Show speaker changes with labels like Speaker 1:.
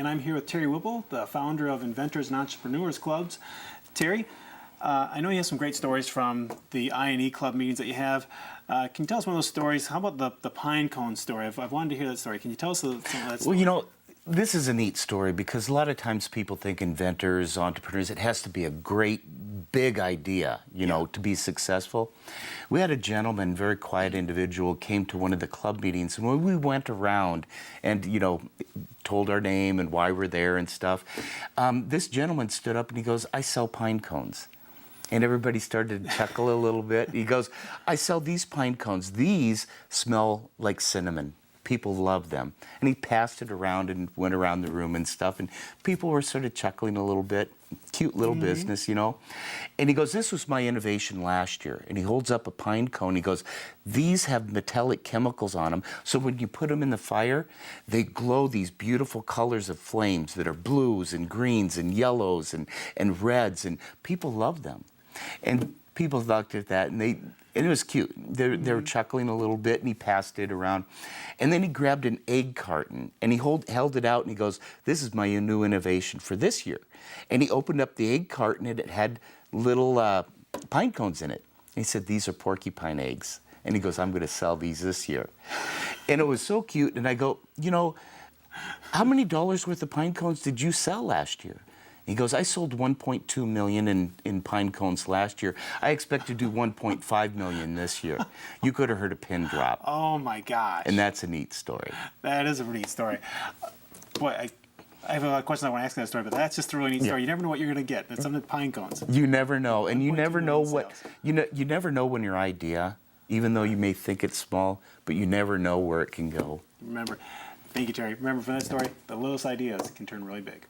Speaker 1: and I'm here with Terry Whipple, the founder of Inventors and Entrepreneurs Clubs. Terry, I know you have some great stories from the I&E Club meetings that you have. Can you tell us one of those stories? How about the pine cone story? I've wanted to hear that story. Can you tell us some of that story?
Speaker 2: Well, you know, this is a neat story because a lot of times people think inventors, entrepreneurs, it has to be a great, big idea, you know, to be successful. We had a gentleman, very quiet individual, came to one of the club meetings, and when we went around and, you know, told our name and why we're there and stuff, this gentleman stood up and he goes, "I sell pine cones." And everybody started to chuckle a little bit. He goes, "I sell these pine cones. These smell like cinnamon. People love them." And he passed it around and went around the room and stuff. And people were sort of chuckling a little bit. Cute little business, you know. And he goes, "This was my innovation last year." And he holds up a pine cone. He goes, "These have metallic chemicals on them. So when you put them in the fire, they glow these beautiful colors of flames that are blues and greens and yellows and reds. And people love them." And people looked at that, and it was cute. They were chuckling a little bit, and he passed it around. And then he grabbed an egg carton, and he held it out, and he goes, "This is my new innovation for this year." And he opened up the egg carton, and it had little pine cones in it. And he said, "These are porcupine eggs." And he goes, "I'm going to sell these this year." And it was so cute. And I go, "You know, how many dollars worth of pine cones did you sell last year?" He goes, "I sold 1.2 million in pine cones last year. I expect to do 1.5 million this year." You could have heard a pin drop.
Speaker 1: Oh my gosh.
Speaker 2: And that's a neat story.
Speaker 1: That is a neat story. Boy, I have a lot of questions I want to ask in that story, but that's just a really neat story. You never know what you're going to get. It's something pine cones.
Speaker 2: You never know, and you never know what
Speaker 1: sales.
Speaker 2: you never know when your idea, even though you may think it's small, but you never know where it can go.
Speaker 1: Remember, thank you, Terry. Remember from that story, the littlest ideas can turn really big.